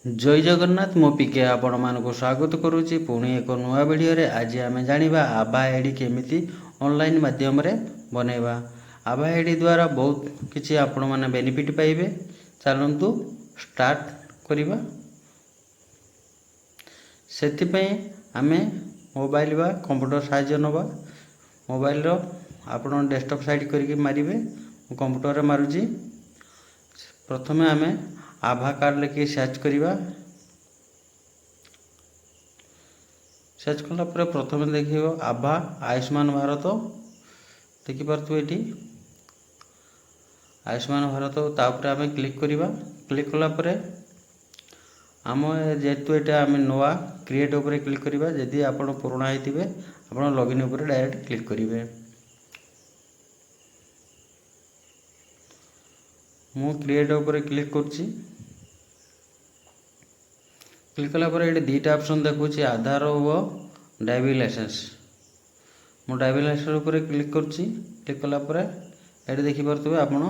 जय जगन्नाथ मो पिके आपण मानक स्वागत करुच्ची पुणी एक नुआ वीडियो रे। आज आम जाना आभा आईडी केमिति ऑनलाइन माध्यम रे बनैबा। आभा आईडी द्वारा बहुत किसी आपण माने बेनिफिट पाइबे। चलतु स्टार्ट करिबा। सेथिपई आमे मोबाइल बा कंप्यूटर साहाय्य नबा। मोबाइल रो आपण डेस्कटॉप साइड करके मारिबे। कंप्यूटर रे मारुची। प्रथमे आमे आभा कार्ड लेके सर्च करिबा। सर्च कला पर प्रथमे देखिबो आभा आयुष्मान भारत देखि पारतु एठी आयुष्मान भारत तापर आमे क्लिक करिबा। क्लिक कला पर आम जेतु एटा आमे नोआ क्रिएट ऊपर क्लिक करिबा। यदि आपण पुराना हेतिबे आपण लॉगिन ऊपर डायरेक्ट क्लिक करिवे। मु क्रिएट ऊपर क्लिक करछि। क्लिक कला पर ये दुईटा ऑप्शन देखुची आधार और ड्राइविंग लाइसेंस। मु ड्राइविंग लाइसेंस ऊपर क्लिक करछि। क्लिक कला पर ये देखि पारतबे आपण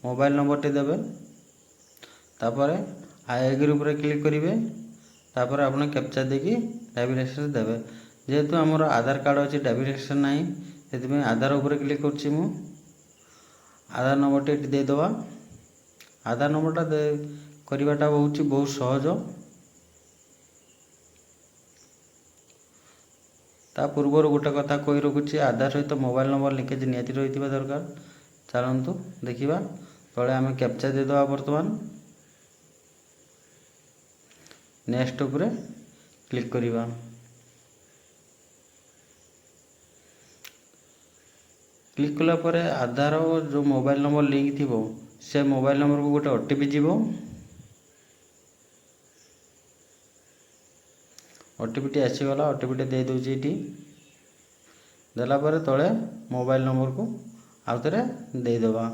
मोबाइल नंबर टे देबे। तापर आई एग्री ऊपर क्लिक करिवे। तापर आपण कैप्चा देकी ड्राइविंग लाइसेंस देबे। जेहेतु हमर आधार कार्ड अछि ड्राइविंग लाइसेंस नाही सेति आधार ऊपर क्लिक करछि। मु आधार नंबर टे दे दवा। आधार नंबर टा करिवाटा बहुत सहज। ता पूर्वर गोटे कथा कही रखुच्छी आधार सहित मोबाइल नंबर लिंकेज निहाती रही दरकार। चलतु देखा तले आम कैप्चा देदेवा। बर्तमान नेक्स्ट उपरे क्लिक करिबा। क्लिक कला पर आधार जो मोबाइल नंबर लिंक थी से मोबाइल नंबर को गोटे ओटीपी जीवो। ओटीपी टी आसीगला। ओटीपी टी दे दूची एटी देला पर तले मोबाइल नंबर को आउ थे दे देबा।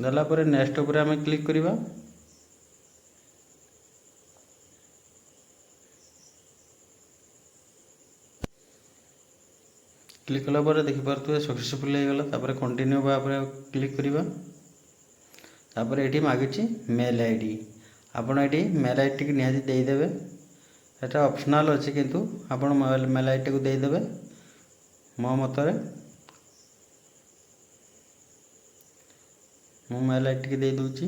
देला पर नेक्स्ट ऊपर आमे क्लिक करिबा। क्लिक कला पर देखि पारतु सक्सेसफुल हो गला। तापर कंटिन्यू बारे क्लिक करिबा। तापर एठी मागिची मेल आईडी। आपण एठी मेल आईडी के निहाती दे देबे। एटा ऑप्शनल अछि किंतु आपण मेल आईडी को दे देबे। मो मतरे मो मेल आईडी के दे दूची।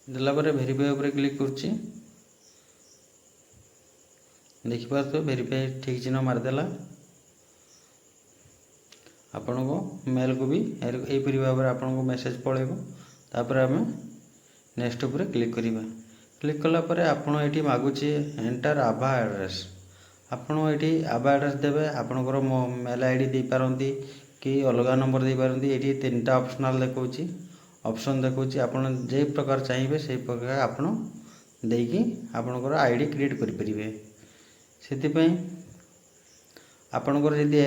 देला पर वेरीफाई ऊपर क्लिक करची। देखि पारतो वेरीफाई ठीक चिन्ह मार देला। आपण को मेल को भी एपरी भाव में आपण को मेसेज पड़ेगा। तापर आम नेक्स्ट ऊपर क्लिक करिबा। क्लिक कला पर आपण एठी मागुची एंटर आभा एड्रेस। आपण एठी आभा एड्रेस देबे। आपणकर मेल आईडी दे पारंती कि अलग नंबर दे पारंती। एठी तीनटा ऑप्शनल देखौची ऑप्शन देखौची। आपण जे प्रकार चाहिए से प्रकार आपण देकी आपणकर आईडी क्रिएट करि परिबे। सेति पई आपणकर यदि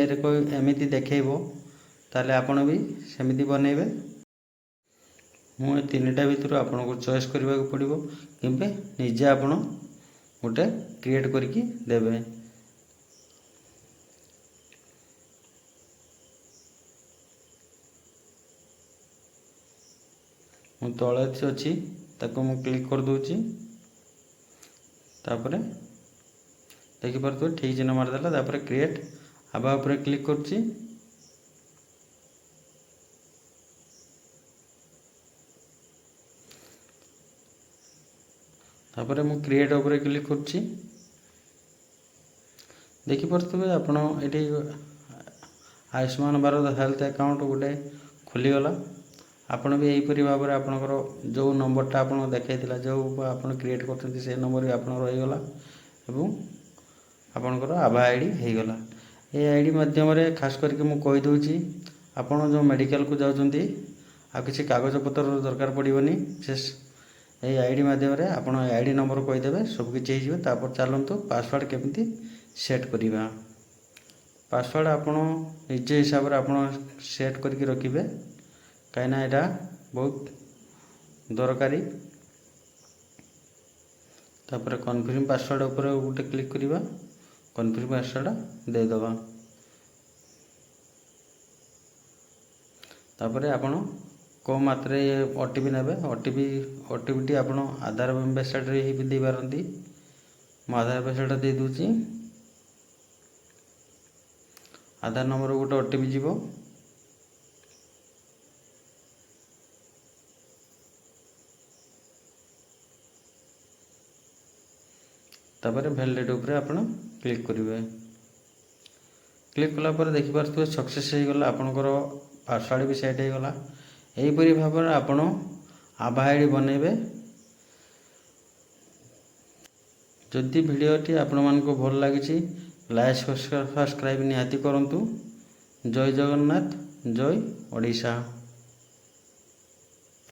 एमिति देखैबो ताले आपण भी सेमिति बनेबे। मु ए तीनटा भितर आपण को चॉइस करबा को पड़िबो किबे निजे आपण गोटे क्रिएट करके देबे। मु तळे अछि ताको मु क्लिक कर दोची। तापर देखि परतो ठीक चिन्ह मार देला। तापर क्रिएट आभा ऊपर क्लिक करची। तापर मु क्रिएट ऊपर क्लिक करची। देखि परतबे आपण एठी आयुष्मान भारत हेल्थ अकाउंट गोटे खुली गला। आपण भी एही परि भाव में आपनकर जो नंबरटा आपण देखैतिला जो आपण क्रिएट करछन्ती से नंबर भी आपण रहि गला एवं आपनकर आभा आईडी हे गला। ए आईडी माध्यम रे खास करके मु कहि दोची आपण जो मेडिकल को जाउछन्ती आ किछि कागज पत्र दरकार पड़िबनी। से ए आईडी माध्यम रे आपण आईडी नंबर कहि देबे सब किछि हे जिवो। तापर चलंतु पासवर्ड केमिति सेट करिबा। पासवर्ड आपण निजे हिसाब रे आपण सेट करके रखिबे काइना एटा बहुत दरकारी। तापर कन्फर्म पासवर्ड ऊपर गोटे क्लिक करिबा। कन्फर्म पासवर्ड दे दबा। तापर आपण को मात्रे ओटीपी नेबे ओटीपी आपण आधार वेबसाइट रे ही दे पारंती। मो आधार वेबसाइट दे दूची आधार नंबर गोटे ओटीपी जीवो तापर वैलिडेट उपरे आपण क्लिक करिवे। क्लिक कला पर देखि पारथुवे सक्सेस हे गला आपनकर पासवर्ड भी सेट हो गला। एही परि भाबर आपण आभा आईडी बनेबे। जदि भिडियोटी आपण मानको भल लागिछि लाइक सब्सक्राइब निहाती करंतु। जय जगन्नाथ, जय ओडिशा।